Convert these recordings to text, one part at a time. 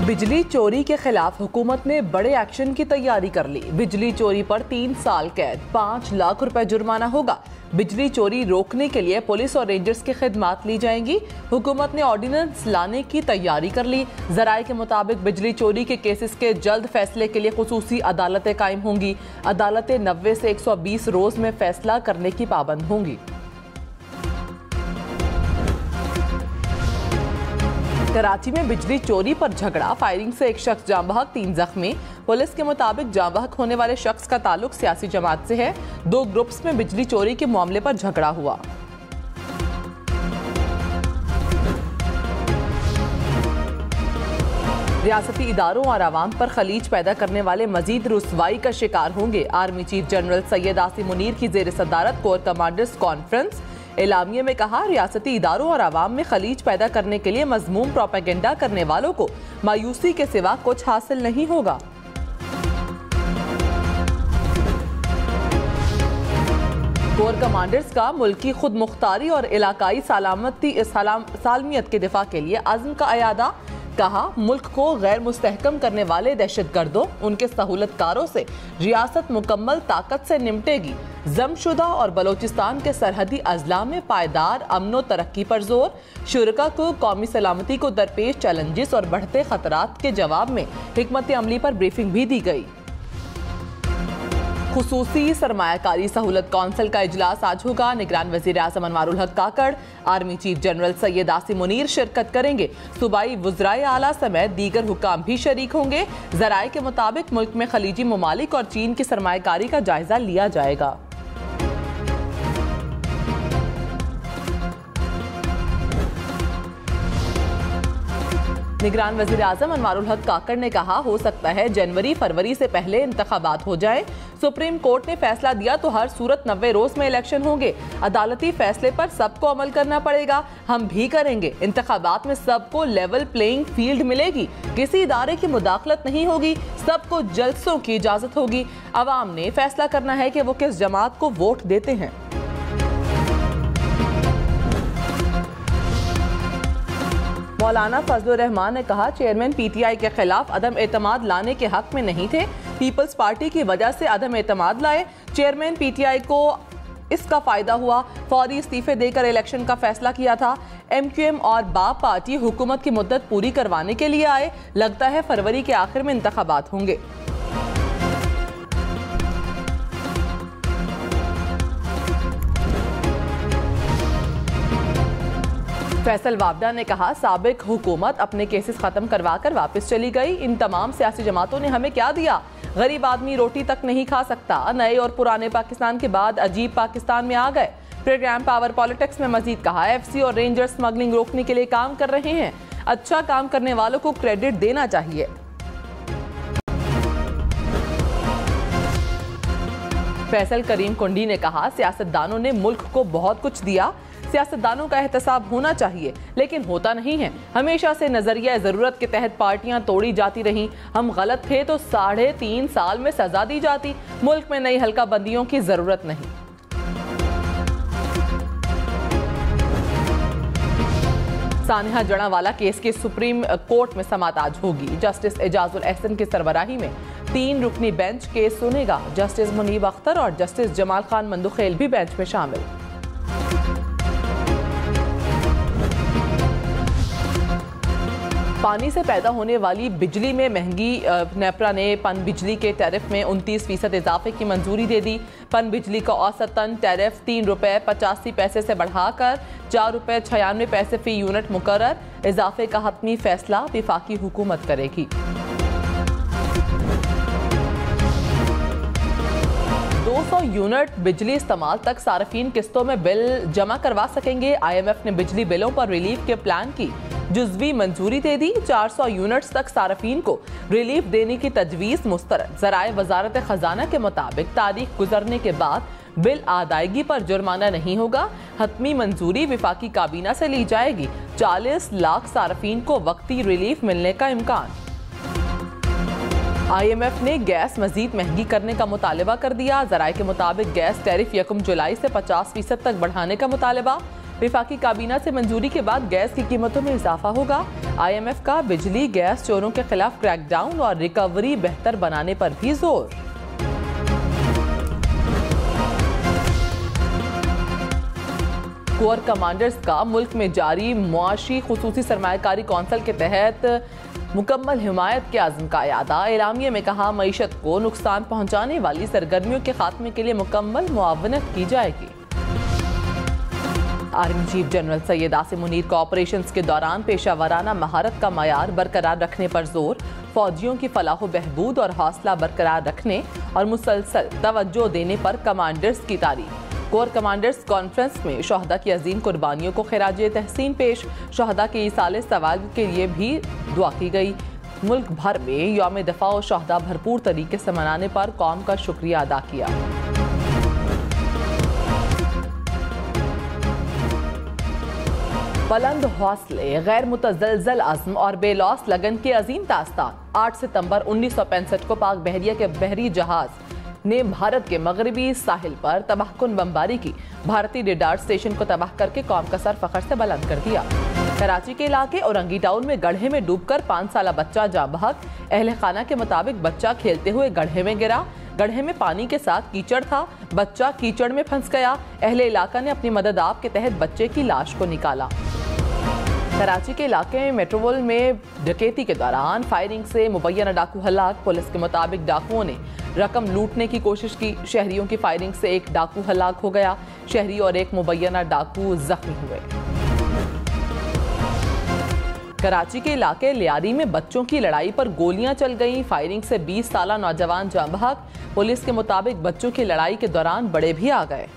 बिजली चोरी के खिलाफ हुकूमत ने बड़े एक्शन की तैयारी कर ली। बिजली चोरी पर 3 साल कैद, 5 लाख रुपए जुर्माना होगा। बिजली चोरी रोकने के लिए पुलिस और रेंजर्स की खिदमत ली जाएंगी। हुकूमत ने ऑर्डिनेंस लाने की तैयारी कर ली। जराये के मुताबिक बिजली चोरी के केसेस के जल्द फैसले के लिए खुसूसी अदालतें कायम होंगी। अदालतें 90 से 120 रोज में फैसला करने की पाबंद होंगी। कराची में बिजली चोरी पर झगड़ा, फायरिंग से एक शख्स जाँ बहक, 3 जख्मी। पुलिस के मुताबिक जाँ बहक होने वाले शख्स का ताल्लुक सियासी जमात से है। 2 ग्रुप्स में बिजली चोरी के मामले पर झगड़ा हुआ। रियासती इदारों और आवाम पर खलीज पैदा करने वाले मजीद रुसवाई का शिकार होंगे। Army chief general Syed Asim Munir की जेर सदारत कोर कमांडर्स कॉन्फ्रेंस। एलामिये में कहा, रियासती इदारों और आवाम में खलीज पैदा करने के लिए मजमूम प्रोपेगेंडा करने वालों को मायूसी के सिवा कुछ हासिल नहीं होगा। कोर कमांडर्स का मुल्की खुद मुख्तारी और इलाकाई सालमियत के दिफा के लिए अज़्म का अयादा। कहा, मुल्क को गैर मुस्तहकम करने वाले दहशतगर्दों, उनके सहूलतकारों से रियासत मुकम्मल ताकत से निपटेगी। जमशुदा और बलोचिस्तान के सरहदी अजला में पायदार अमन व तरक्की पर जोर। शुरका को कौमी सलामती को दरपेश चैलेंजेस और बढ़ते खतरात के जवाब में हिकमत अमली पर ब्रीफिंग भी दी गई। खुसूसी सरमायाकारी सहूलत कौंसिल का इजलास आज होगा। निगरान वज़ीर आज़म Anwarul Haq Kakar, army chief general Syed Asim Munir शिरकत करेंगे। सूबाई वज़राए आला समेत दीगर हुकाम भी शरीक होंगे। ज़राए के मुताबिक मुल्क में खलीजी ममालिक और चीन की सरमायाकारी का जायजा लिया जाएगा। निगरान वज़ीर आज़म अनवारुल हक काकड़ ने कहा, हो सकता है जनवरी-फरवरी से पहले इंतखाबात हो जाएं। सुप्रीम कोर्ट ने फैसला दिया तो हर सूरत 90 रोज में इलेक्शन होंगे। अदालती फैसले पर सबको अमल करना पड़ेगा, हम भी करेंगे। इंतखाबात में सबको लेवल प्लेइंग फील्ड मिलेगी, किसी इदारे की मुदाखलत नहीं होगी, सबको जलसों की इजाजत होगी। अवाम ने फैसला करना है कि वो किस जमात को वोट देते हैं। मौलाना फजलुर रहमान ने कहा, चेयरमैन पीटीआई के खिलाफ अदम एतमाद लाने के हक में नहीं थे, पीपल्स पार्टी की वजह से अदम एतमाद लाए। चेयरमैन पीटीआई को इसका फायदा हुआ, फौरी इस्तीफे देकर इलेक्शन का फैसला किया था। एमक्यूएम और बाप पार्टी हुकूमत की मुद्दत पूरी करवाने के लिए आए। लगता है फरवरी के आखिर में इंतखाबात होंगे। फैसल वाबडा ने कहा, साबिक हुकूमत अपने केसेस खत्म करवा कर वापस चली गई। इन तमाम सियासी जमातों ने हमें क्या दिया? गरीब आदमी रोटी तक नहीं खा सकता। नए और पुराने पाकिस्तान के बाद अजीब पाकिस्तान में आ गए। प्रोग्राम पावर पॉलिटिक्स में मजीद कहा, एफसी और रेंजर स्मगलिंग रोकने के लिए काम कर रहे हैं। अच्छा काम करने वालों को क्रेडिट देना चाहिए। फैसल करीम कुंडी ने कहा, सियासतदानों ने मुल्क को बहुत कुछ दिया, सियासतदानों का एहतसाब होना चाहिए, लेकिन होता नहीं है। हमेशा से नजरिया जरूरत के तहत पार्टियां तोड़ी जाती रहीं। हम गलत थे तो 3.5 साल में सजा दी जाती। मुल्क में नई हल्का बंदियों की जरूरत नहीं। सानिहा जड़ावाला केस की सुप्रीम कोर्ट में समाअत आज होगी। जस्टिस एजाजुल एहसन की सरबराही में 3 रुकनी बेंच केस सुनेगा। जस्टिस मुनीब अख्तर और जस्टिस जमाल खान मंदुखेल भी बेंच में शामिल। पानी से पैदा होने वाली बिजली में महंगी, नेपरा ने पन बिजली के टैरिफ में 29% इजाफे की मंजूरी दे दी। पन बिजली का औसतन टैरिफ 3 रुपये 85 पैसे से बढ़ाकर 4 रुपये 96 पैसे फी यूनिट मुकर्रर। इजाफे का हतमी फैसला वफाकी हुकूमत करेगी। 200 यूनिट बिजली इस्तेमाल तक सार्फिन किस्तों में बिल जमा करवा सकेंगे। IMF ने बिजली बिलों पर रिलीफ के प्लान की जुज़वी मंजूरी दे दी। 400 यूनिट्स तक सार्फिन को रिलीफ देने की तजवीज़ मुस्तरद। ज़राए वजारत खजाना के मुताबिक तारीख गुजरने के बाद बिल अदायगी पर जुर्माना नहीं होगा। हतमी मंजूरी वफाकी काबीना से ली जाएगी। 40 लाख सार्फिन को वक्ती रिलीफ मिलने का इम्कान। IMF ने गैस मजीद महंगी करने का मुतालबा कर दिया। ज़राए के मुताबिक गैस टैरिफ 1 जुलाई से 50% तक बढ़ाने का मुतालबा। वफाकी काबीना से मंजूरी के बाद गैस की कीमतों में इजाफा होगा। IMF का बिजली गैस चोरों के खिलाफ क्रैकडाउन और रिकवरी बेहतर बनाने पर भी जोर। कोर कमांडर्स का मुल्क में जारी मुआशी खुसूसी सरमायाकारी कौंसिल के तहत मुकम्मल हिमायत के आज़म का अयादा। एलामिया में कहा, मईशत को नुकसान पहुंचाने वाली सरगर्मियों के खात्मे के लिए मुकम्मल मुआवनत की जाएगी। Army chief general Syed Asim Munir का ऑपरेशंस के दौरान पेशा वराना महारत का मयार बरकरार रखने पर जोर। फौजियों की फलाह बहबूद और हौसला बरकरार रखने और मुसलसल तवज्जो देने पर कमांडर्स की तारीफ। कोर कमांडर्स कॉन्फ्रेंस में शहदा की अजीम कुर्बानियों को खिराजे तहसीन पेश। शहदा के ईसाले सवाल के लिए भी दुआ की गई। मुल्क भर में यौम दफा और शहदा भरपूर तरीके से मनाने पर कौम का शुक्रिया अदा किया। बुलंद हौसले, गैर मुतज़लज़ल अज़्म और बेलौस लगन के अजीम दास्तान। 8 सितंबर 1965 को पाक बहरिया के बहरी जहाज ने भारत के मगरबी साहिल पर तबाहकुन बमबारी की। भारतीय रेडार स्टेशन को तबाह करके कौम का सर फखर से बुलंद कर दिया। कराची के इलाके औरंगी टाउन में गड्ढे में डूबकर 5 साला बच्चा जाँ बहक। अहले खाना के मुताबिक बच्चा खेलते हुए गड्ढे में गिरा। गड्ढे में पानी के साथ कीचड़ था। बच्चा कीचड़ में फंस गया। अहले इलाका ने अपनी मदद आप के तहत बच्चे की लाश को निकाला। कराची के इलाके मेट्रोवोल में डकैती के दौरान फायरिंग से मुबैना डाकू हलाक। पुलिस के मुताबिक डाकुओं ने रकम लूटने की कोशिश की। शहरियों की फायरिंग से एक डाकू हलाक हो गया। शहरी और एक मुबैना डाकू जख्मी हुए। कराची के इलाके लियारी में बच्चों की लड़ाई पर गोलियां चल गईं। फायरिंग से 20 साला नौजवान जाँ बहक। पुलिस के मुताबिक बच्चों की लड़ाई के दौरान बड़े भी आ गए।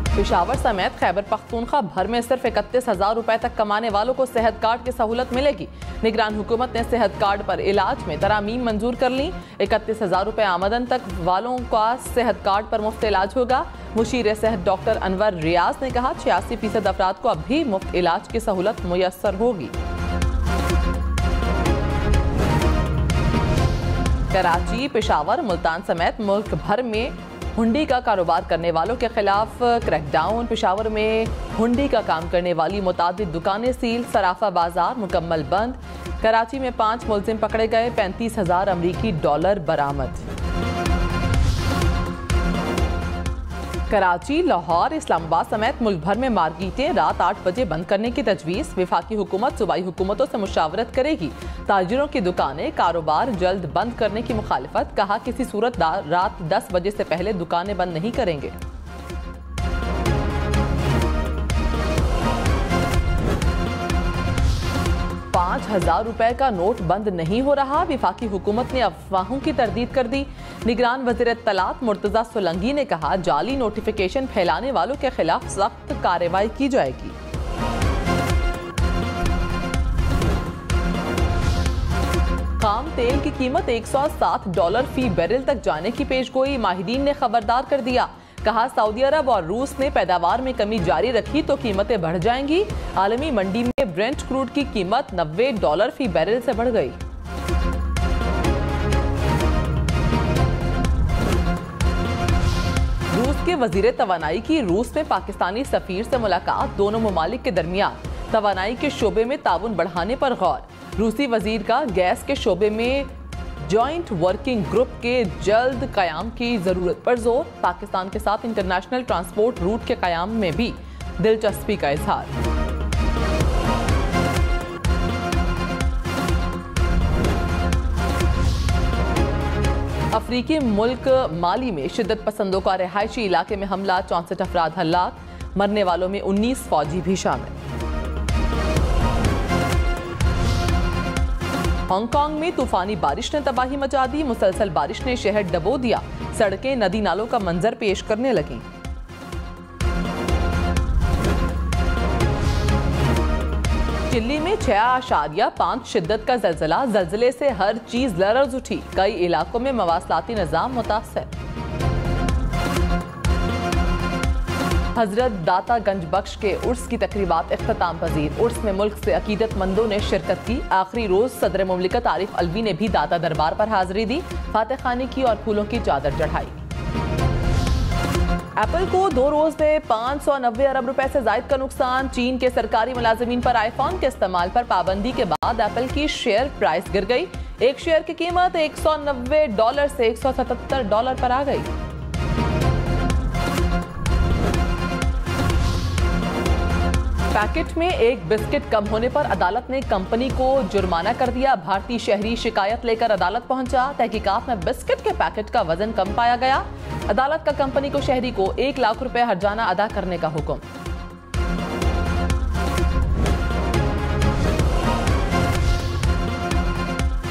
पेशावर समेत खैबर पख्तूनख्वा भर में सिर्फ 31,000 रुपए तक कमाने वालों को सेहत कार्ड की सहूलत मिलेगी। निगरान हुकूमत ने सेहत कार्ड पर इलाज में तरामीम मंजूर कर ली। 31,000 रुपए आमदन तक वालों का सेहत कार्ड पर मुफ्त इलाज होगा। मुशीर सेहत डॉक्टर अनवर रियाज ने कहा, 86% अफराद को अब भी मुफ्त इलाज की सहूलत मुयस्सर होगी। कराची, पेशावर, मुल्तान समेत मुल्क भर में हुंडी का कारोबार करने वालों के खिलाफ क्रैकडाउन। पेशावर में हुंडी का काम करने वाली मुतादिद दुकानें सील। सराफा बाजार मुकम्मल बंद। कराची में 5 मुलजिम पकड़े गए। 35,000 अमरीकी डॉलर बरामद। कराची, लाहौर, इस्लामाबाद समेत मुल्क भर में मार्केटें रात 8 बजे बंद करने की तजवीज़। वफाकी हुकूमत सूबाई हुकूमतों से मुशावरत करेगी। ताजिरों की दुकानें कारोबार जल्द बंद करने की मुखालिफत। कहा, किसी सूरत रात 10 बजे से पहले दुकानें बंद नहीं करेंगे। 5,000 रुपए का नोट बंद नहीं हो रहा। वफाकी हुकूमत ने अफवाहों की तरदीद कर दी। निगरान वज़ीर इत्तलात मुर्तज़ा सोलंकी ने कहा, जाली नोटिफिकेशन फैलाने वालों के खिलाफ सख्त कार्रवाई की जाएगी। खाम तेल की कीमत $107 फी बैरल तक जाने की पेशगोई। माहिदीन ने खबरदार कर दिया। कहा, सऊदी अरब और रूस ने पैदावार में कमी जारी रखी तो कीमतें बढ़ जाएंगी। आलमी मंडी में ब्रेंट क्रूड की कीमत $90 फी बैरल से बढ़ गई। रूस के वजीर तवानाई की रूस में पाकिस्तानी सफीर से मुलाकात। दोनों ममालिक के दरमियान तवानाई के शोबे में ताउन बढ़ाने पर गौर। रूसी वजीर का गैस के शोबे में जॉइंट वर्किंग ग्रुप के जल्द कयाम की जरूरत पर जोर। पाकिस्तान के साथ इंटरनेशनल ट्रांसपोर्ट रूट के कयाम में भी दिलचस्पी का इजहार। अफ्रीकी मुल्क माली में शिद्दत पसंदों का रिहायशी इलाके में हमला। 64 अफराद हलाक। मरने वालों में 19 फौजी भी शामिल। हांगकांग में तूफानी बारिश ने तबाही मचा दी। मुसलसल बारिश ने शहर डबो दिया। सड़कें नदी नालों का मंजर पेश करने लगीं। चिल्ली में 6.5 शिद्दत का जलजला। जलजले से हर चीज लरज उठी। कई इलाकों में मवासलाती निजाम मुतासर। हजरत दाता गंज बख्श के उर्स की तकरीबात इख्तिताम पजीर। उर्स में मुल्क से अकीदतमंदों ने शिरकत की। आखिरी रोज सदर मुमलिकत आरिफ अलवी ने भी दाता दरबार पर हाजिरी दी। फातिह खानी की और फूलों की चादर चढ़ाई। एप्पल को 2 रोज में 590 अरब रुपए से ज्यादा का नुकसान। चीन के सरकारी मुलाजिमीन पर आईफोन के इस्तेमाल पर पाबंदी के बाद एप्पल की शेयर प्राइस गिर गई। एक शेयर की कीमत $190 से $177 पर आ गई। पैकेट में एक बिस्किट कम होने पर अदालत ने कंपनी को जुर्माना कर दिया। भारतीय शहरी शिकायत लेकर अदालत पहुंचा। तहकीकात में बिस्किट के पैकेट का वजन कम पाया गया। अदालत का कंपनी को शहरी को 1 लाख रुपए हर्जाना अदा करने का हुक्म।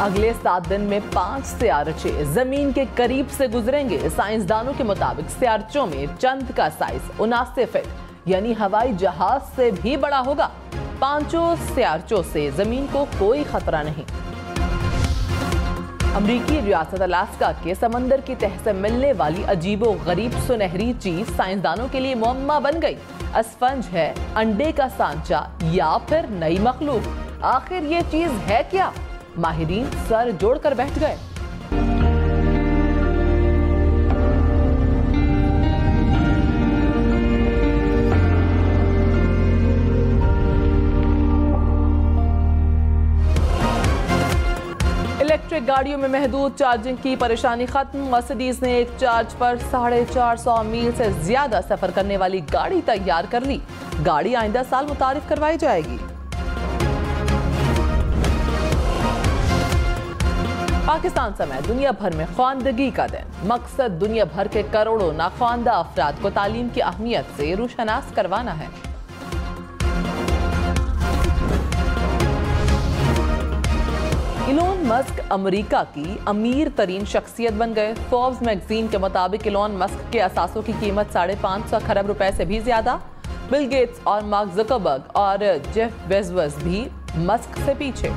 अगले 7 दिन में 5 सियारचे जमीन के करीब से गुजरेंगे। साइंसदानों के मुताबिक सियारचों में चंद का साइज 79 फीट यानी हवाई जहाज से भी बड़ा होगा। 5 सियारचों से जमीन को कोई खतरा नहीं। अमरीकी रियासत अलास्का के समंदर की तह से मिलने वाली अजीबो गरीब सुनहरी चीज साइंसदानों के लिए मुअम्मा बन गई। स्पंज है, अंडे का सांचा या फिर नई मखलूक? आखिर ये चीज है क्या? माहिरीन सर जोड़कर बैठ गए। इलेक्ट्रिक गाड़ियों में महदूद चार्जिंग की परेशानी खत्म। मर्सिडीज ने एक चार्ज पर 450 मील से ज्यादा सफर करने वाली गाड़ी तैयार कर ली। गाड़ी आइंदा साल मुतारिफ करवाई जाएगी। पाकिस्तान समेत दुनिया भर में ख्वानदगी का दिन। मकसद दुनिया भर के करोड़ों नाख्वानदा अफराद को तालीम की अहमियत से रूशनास करवाना है। इलोन मस्क अमेरिका की अमीर तरीन शख्सियत बन गए। फोर्ब्स मैगजीन के मुताबिक इलोन मस्क के असासों की कीमत 550 खरब रुपए से भी ज्यादा। बिल गेट्स और मार्क जुकरबर्ग और जेफ बेजोस भी मस्क से पीछे।